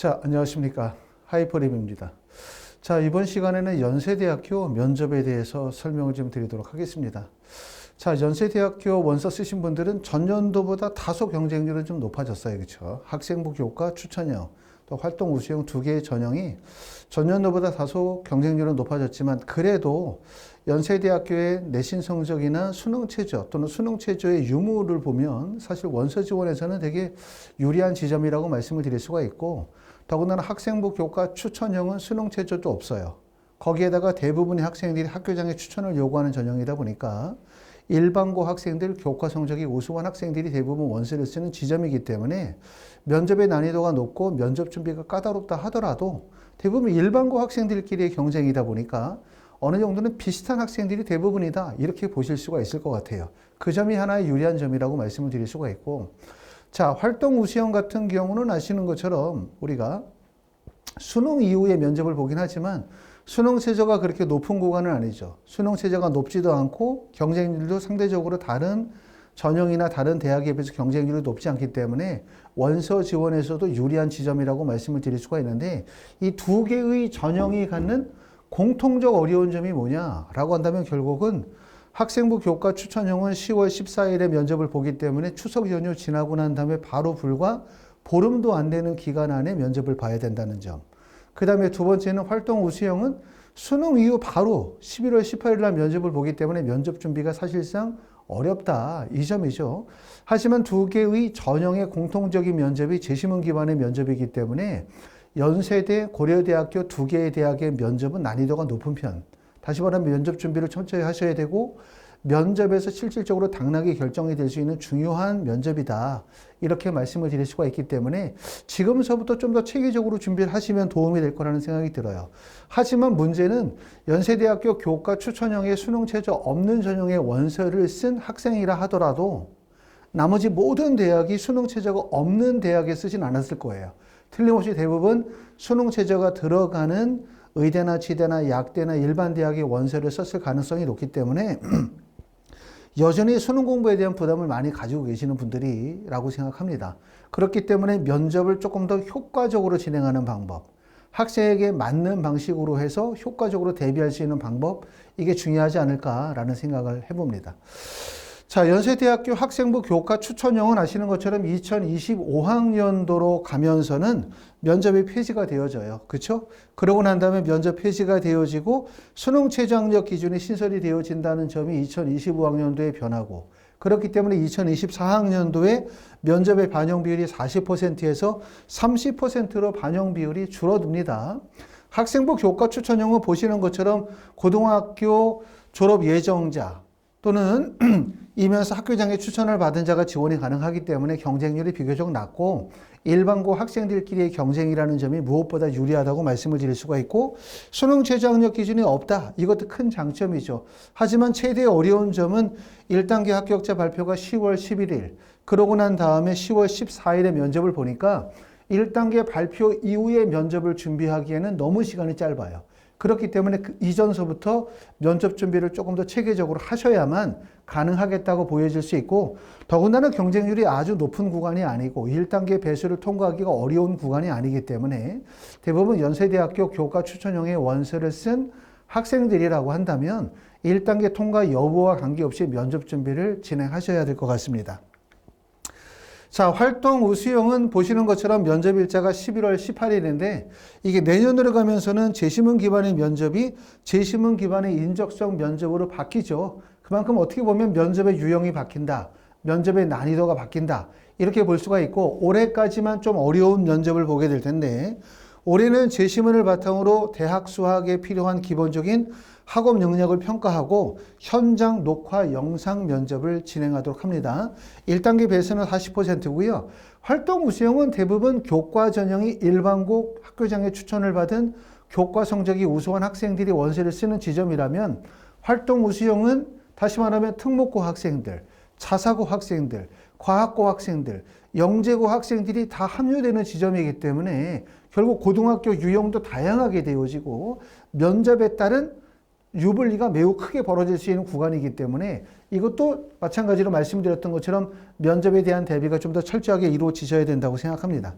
자, 안녕하십니까. 하이퍼랩입니다. 자, 이번 시간에는 연세대학교 면접에 대해서 설명을 좀 드리도록 하겠습니다. 자, 연세대학교 원서 쓰신 분들은 전년도보다 다소 경쟁률은 좀 높아졌어요. 그렇죠? 학생부 교과 추천형, 또 활동 우수형 두 개의 전형이 전년도보다 다소 경쟁률은 높아졌지만 그래도 연세대학교의 내신 성적이나 수능 최저 또는 수능 최저의 유무를 보면 사실 원서 지원에서는 되게 유리한 지점이라고 말씀을 드릴 수가 있고, 더군다나 학생부 교과 추천형은 수능 최저도 없어요. 거기에다가 대부분의 학생들이 학교장의 추천을 요구하는 전형이다 보니까 일반고 학생들, 교과 성적이 우수한 학생들이 대부분 원서를 쓰는 지점이기 때문에 면접의 난이도가 높고 면접 준비가 까다롭다 하더라도 대부분 일반고 학생들끼리의 경쟁이다 보니까 어느 정도는 비슷한 학생들이 대부분이다, 이렇게 보실 수가 있을 것 같아요. 그 점이 하나의 유리한 점이라고 말씀을 드릴 수가 있고, 자, 활동 우수형 같은 경우는 아시는 것처럼 우리가 수능 이후에 면접을 보긴 하지만 수능 최저가 그렇게 높은 구간은 아니죠. 수능 최저가 높지도 않고 경쟁률도 상대적으로 다른 전형이나 다른 대학에 비해서 경쟁률이 높지 않기 때문에 원서 지원에서도 유리한 지점이라고 말씀을 드릴 수가 있는데, 이 두 개의 전형이 갖는 공통적 어려운 점이 뭐냐라고 한다면 결국은 학생부 교과 추천형은 10월 14일에 면접을 보기 때문에 추석 연휴 지나고 난 다음에 바로 불과 보름도 안 되는 기간 안에 면접을 봐야 된다는 점. 그 다음에 두 번째는 활동 우수형은 수능 이후 바로 11월 18일 날 면접을 보기 때문에 면접 준비가 사실상 어렵다, 이 점이죠. 하지만 두 개의 전형의 공통적인 면접이 재시문 기반의 면접이기 때문에 연세대, 고려대학교 두 개의 대학의 면접은 난이도가 높은 편. 다시 말하면 면접 준비를 천천히 하셔야 되고 면접에서 실질적으로 당락이 결정이 될 수 있는 중요한 면접이다, 이렇게 말씀을 드릴 수가 있기 때문에 지금서부터 좀 더 체계적으로 준비를 하시면 도움이 될 거라는 생각이 들어요. 하지만 문제는 연세대학교 교과 추천형의 수능 최저 없는 전형의 원서를 쓴 학생이라 하더라도 나머지 모든 대학이 수능 최저가 없는 대학에 쓰진 않았을 거예요. 틀림없이 대부분 수능 최저가 들어가는 의대나 지대나 약대나 일반 대학의 원서를 썼을 가능성이 높기 때문에 여전히 수능 공부에 대한 부담을 많이 가지고 계시는 분들이라고 생각합니다. 그렇기 때문에 면접을 조금 더 효과적으로 진행하는 방법, 학생에게 맞는 방식으로 해서 효과적으로 대비할 수 있는 방법, 이게 중요하지 않을까라는 생각을 해봅니다. 자, 연세대학교 학생부 교과 추천형은 아시는 것처럼 2025학년도로 가면서는 면접이 폐지가 되어져요. 그렇죠? 그러고 난 다음에 면접 폐지가 되어지고 수능 최저 학력 기준이 신설이 되어진다는 점이 2025학년도에 변하고, 그렇기 때문에 2024학년도에 면접의 반영 비율이 40%에서 30%로 반영 비율이 줄어듭니다. 학생부 교과 추천형은 보시는 것처럼 고등학교 졸업 예정자 또는 이면서 학교장의 추천을 받은 자가 지원이 가능하기 때문에 경쟁률이 비교적 낮고 일반고 학생들끼리의 경쟁이라는 점이 무엇보다 유리하다고 말씀을 드릴 수가 있고, 수능 최저 학력 기준이 없다, 이것도 큰 장점이죠. 하지만 최대 어려운 점은 1단계 합격자 발표가 10월 11일, 그러고 난 다음에 10월 14일에 면접을 보니까 1단계 발표 이후에 면접을 준비하기에는 너무 시간이 짧아요. 그렇기 때문에 그 이전서부터 면접 준비를 조금 더 체계적으로 하셔야만 가능하겠다고 보여질 수 있고, 더군다나 경쟁률이 아주 높은 구간이 아니고 1단계 배수를 통과하기가 어려운 구간이 아니기 때문에 대부분 연세대학교 교과 추천형의 원서를 쓴 학생들이라고 한다면 1단계 통과 여부와 관계없이 면접 준비를 진행하셔야 될 것 같습니다. 자, 활동 우수형은 보시는 것처럼 면접 일자가 11월 18일인데 이게 내년으로 가면서는 재시문 기반의 면접이 재시문 기반의 인적성 면접으로 바뀌죠. 그만큼 어떻게 보면 면접의 유형이 바뀐다, 면접의 난이도가 바뀐다, 이렇게 볼 수가 있고, 올해까지만 좀 어려운 면접을 보게 될 텐데 올해는 재시문을 바탕으로 대학 수학에 필요한 기본적인 학업 능력을 평가하고 현장 녹화 영상 면접을 진행하도록 합니다. 1단계 배수는 40%고요. 활동 우수형은 대부분 교과 전형이 일반고 학교장의 추천을 받은 교과 성적이 우수한 학생들이 원서를 쓰는 지점이라면, 활동 우수형은 다시 말하면 특목고 학생들, 자사고 학생들, 과학고 학생들, 영재고 학생들이 다 합류되는 지점이기 때문에 결국 고등학교 유형도 다양하게 되어지고 면접에 따른 유불리가 매우 크게 벌어질 수 있는 구간이기 때문에 이것도 마찬가지로 말씀드렸던 것처럼 면접에 대한 대비가 좀 더 철저하게 이루어지셔야 된다고 생각합니다.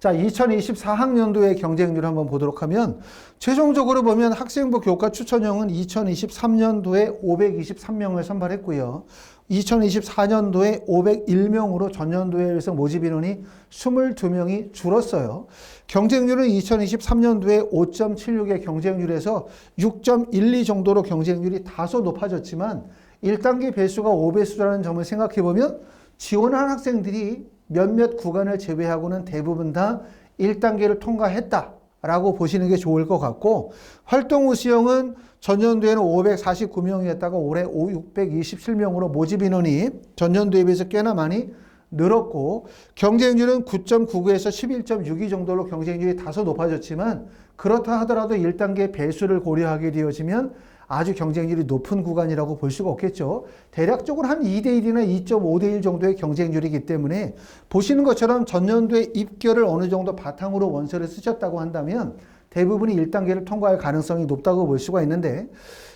자, 2024학년도의 경쟁률을 한번 보도록 하면 최종적으로 보면 학생부 교과 추천형은 2023년도에 523명을 선발했고요. 2024년도에 501명으로 전년도에 비해서 모집 인원이 22명이 줄었어요. 경쟁률은 2023년도에 5.76의 경쟁률에서 6.12 정도로 경쟁률이 다소 높아졌지만 1단계 배수가 5배수라는 점을 생각해보면 지원한 학생들이 몇몇 구간을 제외하고는 대부분 다 1단계를 통과했다라고 보시는 게 좋을 것 같고, 활동 후 수용은 전년도에는 549명이었다가 올해 627명으로 모집 인원이 전년도에 비해서 꽤나 많이 늘었고, 경쟁률은 9.99에서 11.62 정도로 경쟁률이 다소 높아졌지만, 그렇다 하더라도 1단계 배수를 고려하게 되어지면 아주 경쟁률이 높은 구간이라고 볼 수가 없겠죠. 대략적으로 한 2대1이나 2.5대1 정도의 경쟁률이기 때문에 보시는 것처럼 전년도에 입결을 어느 정도 바탕으로 원서를 쓰셨다고 한다면 대부분이 1단계를 통과할 가능성이 높다고 볼 수가 있는데,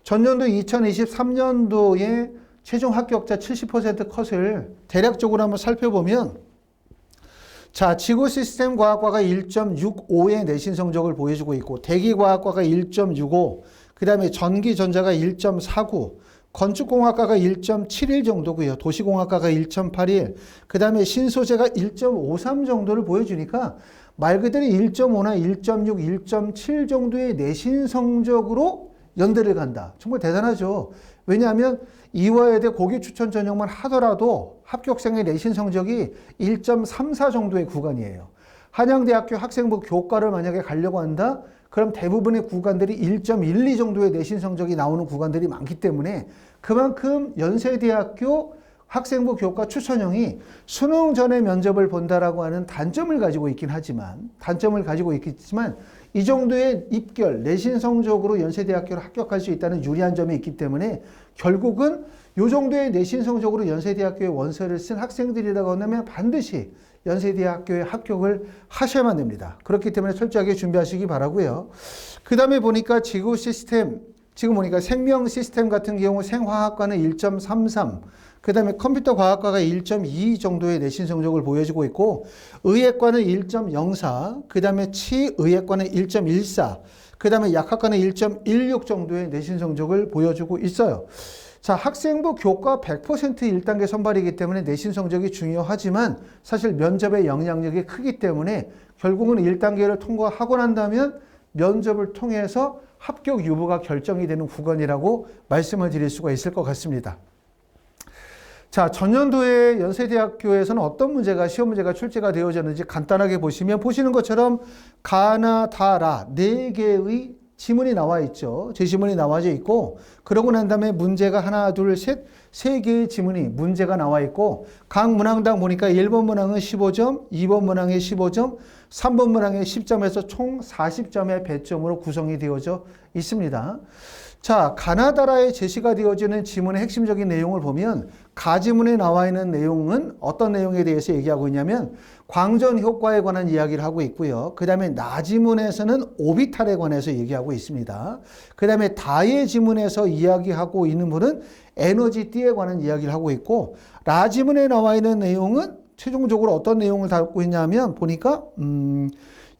전년도 2023년도에 최종 합격자 70% 컷을 대략적으로 한번 살펴보면, 자, 지구시스템과학과가 1.65의 내신 성적을 보여주고 있고, 대기과학과가 1.65, 그 다음에 전기전자가 1.49, 건축공학과가 1.71 정도고요. 도시공학과가 1.81, 그 다음에 신소재가 1.53 정도를 보여주니까 말 그대로 1.5나 1.6, 1.7 정도의 내신 성적으로 연대를 간다. 정말 대단하죠. 왜냐하면 이화여대 고교 추천 전형만 하더라도 합격생의 내신 성적이 1.34 정도의 구간이에요. 한양대학교 학생부 교과를 만약에 가려고 한다? 그럼 대부분의 구간들이 1.12 정도의 내신 성적이 나오는 구간들이 많기 때문에 그만큼 연세대학교 학생부 교과 추천형이 수능 전에 면접을 본다라고 하는 단점을 가지고 있긴 하지만, 이 정도의 입결, 내신 성적으로 연세대학교를 합격할 수 있다는 유리한 점이 있기 때문에 결국은 이 정도의 내신 성적으로 연세대학교에 원서를 쓴 학생들이라고 하면 반드시 연세대학교에 합격을 하셔야만 됩니다. 그렇기 때문에 철저하게 준비하시기 바라고요. 그 다음에 보니까 지구 시스템, 지금 보니까 생명 시스템 같은 경우 생화학과는 1.33, 그 다음에 컴퓨터 과학과가 1.2 정도의 내신 성적을 보여주고 있고, 의예과는 1.04, 그 다음에 치의예과는 1.14, 그 다음에 약학과는 1.16 정도의 내신 성적을 보여주고 있어요. 자, 학생부 교과 100% 1단계 선발이기 때문에 내신 성적이 중요하지만 사실 면접의 영향력이 크기 때문에 결국은 1단계를 통과하고 난다면 면접을 통해서 합격 유무가 결정이 되는 구간이라고 말씀을 드릴 수가 있을 것 같습니다. 자, 전년도에 연세대학교에서는 어떤 문제가, 시험 문제가 출제가 되어졌는지 간단하게 보시면 보시는 것처럼 가나, 다라 4개의 지문이 나와 있죠. 제시문이 나와져 있고, 그러고 난 다음에 문제가 하나, 둘, 셋, 3개의 지문이 문제가 나와 있고, 각 문항당 보니까 1번 문항은 15점, 2번 문항에 15점, 3번 문항에 10점에서 총 40점의 배점으로 구성이 되어져 있습니다. 자, 가나다라에 제시가 되어지는 지문의 핵심적인 내용을 보면 가지문에 나와 있는 내용은 어떤 내용에 대해서 얘기하고 있냐면 광전 효과에 관한 이야기를 하고 있고요. 그 다음에 나지문에서는 오비탈에 관해서 얘기하고 있습니다. 그 다음에 다의 지문에서 이야기하고 있는 분은 에너지띠에 관한 이야기를 하고 있고, 라지문에 나와 있는 내용은 최종적으로 어떤 내용을 담고 있냐면 보니까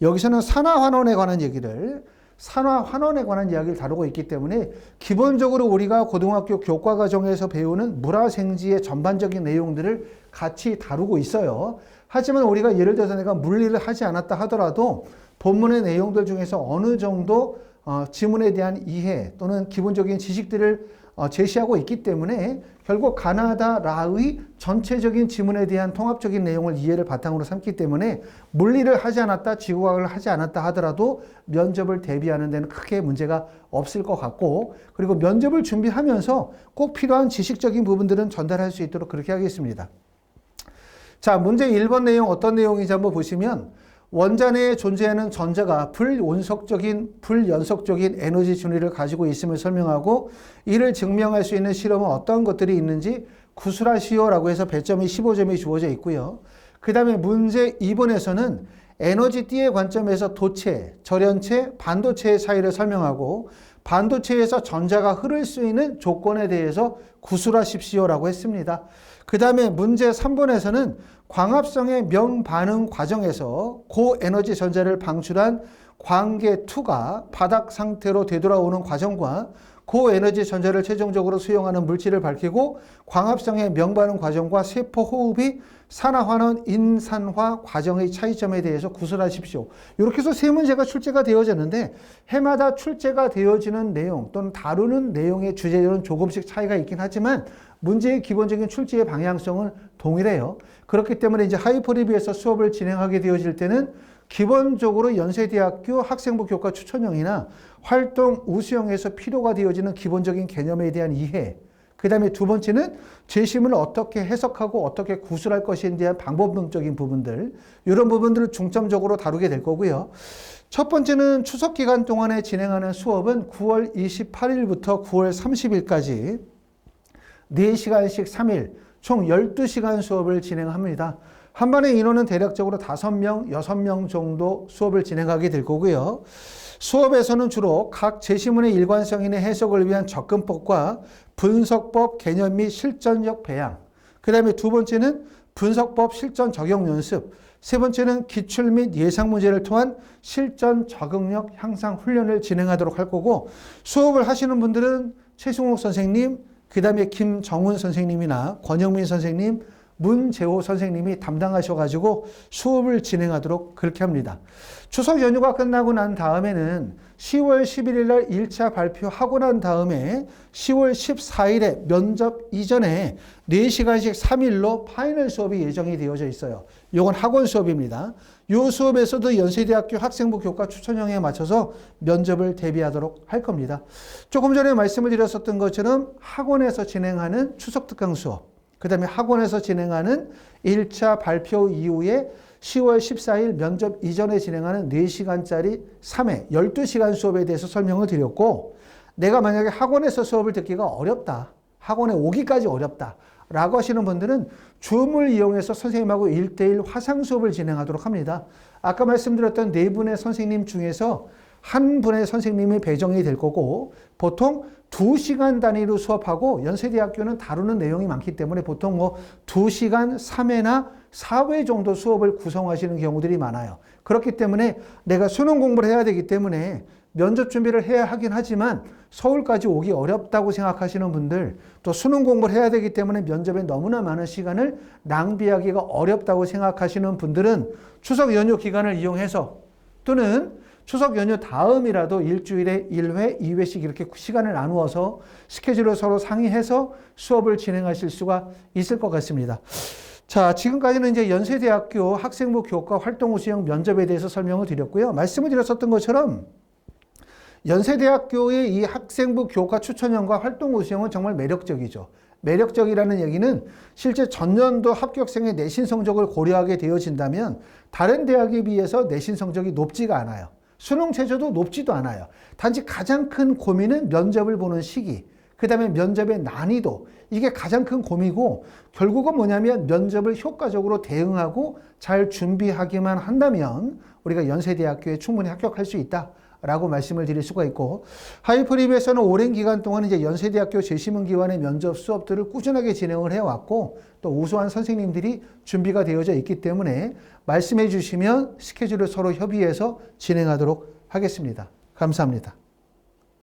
여기서는 산화환원에 관한 얘기를, 산화환원에 관한 이야기를 다루고 있기 때문에 기본적으로 우리가 고등학교 교과 과정에서 배우는 물화생지의 전반적인 내용들을 같이 다루고 있어요. 하지만 우리가 예를 들어서 내가 물리를 하지 않았다 하더라도 본문의 내용들 중에서 어느 정도 지문에 대한 이해 또는 기본적인 지식들을 제시하고 있기 때문에 결국 가나다라의 전체적인 지문에 대한 통합적인 내용을 이해를 바탕으로 삼기 때문에 물리를 하지 않았다, 지구과학을 하지 않았다 하더라도 면접을 대비하는 데는 크게 문제가 없을 것 같고, 그리고 면접을 준비하면서 꼭 필요한 지식적인 부분들은 전달할 수 있도록 그렇게 하겠습니다. 자, 문제 1번 내용 어떤 내용인지 한번 보시면 원자 내에 존재하는 전자가 불연속적인 에너지 준위를 가지고 있음을 설명하고, 이를 증명할 수 있는 실험은 어떤 것들이 있는지 구술하시오라고 해서 배점이 15점이 주어져 있고요. 그 다음에 문제 2번에서는 에너지띠의 관점에서 도체, 절연체, 반도체의 차이를 설명하고 반도체에서 전자가 흐를 수 있는 조건에 대해서 구술하십시오라고 했습니다. 그 다음에 문제 3번에서는 광합성의 명반응 과정에서 고에너지 전자를 방출한 광계2가 바닥 상태로 되돌아오는 과정과 고에너지 전자를 최종적으로 수용하는 물질을 밝히고 광합성의 명반응 과정과 세포 호흡이 산화환원 인산화 과정의 차이점에 대해서 구술하십시오. 이렇게 해서 세 문제가 출제가 되어졌는데 해마다 출제가 되어지는 내용 또는 다루는 내용의 주제는 조금씩 차이가 있긴 하지만 문제의 기본적인 출제의 방향성은 동일해요. 그렇기 때문에 이제 하이퍼리뷰에서 수업을 진행하게 되어질 때는 기본적으로 연세대학교 학생부 교과 추천형이나 활동 우수형에서 필요가 되어지는 기본적인 개념에 대한 이해, 그 다음에 두 번째는 재심을 어떻게 해석하고 어떻게 구술할 것에 대한 방법론적인 부분들, 이런 부분들을 중점적으로 다루게 될 거고요. 첫 번째는 추석 기간 동안에 진행하는 수업은 9월 28일부터 9월 30일까지 4시간씩 3일, 총 12시간 수업을 진행합니다. 한 반의 인원은 대략적으로 5명, 6명 정도 수업을 진행하게 될 거고요. 수업에서는 주로 각 제시문의 일관성 있는 해석을 위한 접근법과 분석법 개념 및 실전적 배양, 그 다음에 두 번째는 분석법 실전 적용 연습, 세 번째는 기출 및 예상 문제를 통한 실전 적응력 향상 훈련을 진행하도록 할 거고, 수업을 하시는 분들은 최승욱 선생님, 그 다음에 김정훈 선생님이나 권영민 선생님, 문재호 선생님이 담당하셔가지고 수업을 진행하도록 그렇게 합니다. 추석 연휴가 끝나고 난 다음에는 10월 11일 날 1차 발표하고 난 다음에 10월 14일에 면접 이전에 4시간씩 3일로 파이널 수업이 예정이 되어져 있어요. 이건 학원 수업입니다. 이 수업에서도 연세대학교 학생부 교과 추천형에 맞춰서 면접을 대비하도록 할 겁니다. 조금 전에 말씀을 드렸었던 것처럼 학원에서 진행하는 추석 특강 수업, 그 다음에 학원에서 진행하는 1차 발표 이후에 10월 14일 면접 이전에 진행하는 4시간짜리 3회 12시간 수업에 대해서 설명을 드렸고, 내가 만약에 학원에서 수업을 듣기가 어렵다, 학원에 오기까지 어렵다 라고 하시는 분들은 줌을 이용해서 선생님하고 1대1 화상 수업을 진행하도록 합니다. 아까 말씀드렸던 네 분의 선생님 중에서 한 분의 선생님이 배정이 될 거고, 보통 2시간 단위로 수업하고, 연세대학교는 다루는 내용이 많기 때문에 보통 2시간 3회나 4회 정도 수업을 구성하시는 경우들이 많아요. 그렇기 때문에 내가 수능 공부를 해야 되기 때문에 면접 준비를 해야 하긴 하지만 서울까지 오기 어렵다고 생각하시는 분들, 또 수능 공부를 해야 되기 때문에 면접에 너무나 많은 시간을 낭비하기가 어렵다고 생각하시는 분들은 추석 연휴 기간을 이용해서, 또는 추석 연휴 다음이라도 일주일에 1회, 2회씩 이렇게 시간을 나누어서 스케줄을 서로 상의해서 수업을 진행하실 수가 있을 것 같습니다. 자, 지금까지는 이제 연세대학교 학생부 교과 활동 우수형 면접에 대해서 설명을 드렸고요. 말씀을 드렸었던 것처럼 연세대학교의 이 학생부 교과 추천형과 활동 우수형은 정말 매력적이죠. 매력적이라는 얘기는 실제 전년도 합격생의 내신 성적을 고려하게 되어진다면 다른 대학에 비해서 내신 성적이 높지가 않아요. 수능 최저도 높지도 않아요. 단지 가장 큰 고민은 면접을 보는 시기, 그 다음에 면접의 난이도, 이게 가장 큰 고민이고, 결국은 뭐냐면 면접을 효과적으로 대응하고 잘 준비하기만 한다면 우리가 연세대학교에 충분히 합격할 수 있다 라고 말씀을 드릴 수가 있고, 하이퍼리뷰에서는 오랜 기간 동안 이제 연세대학교 재심은기관의 면접 수업들을 꾸준하게 진행을 해왔고, 또 우수한 선생님들이 준비가 되어져 있기 때문에 말씀해 주시면 스케줄을 서로 협의해서 진행하도록 하겠습니다. 감사합니다.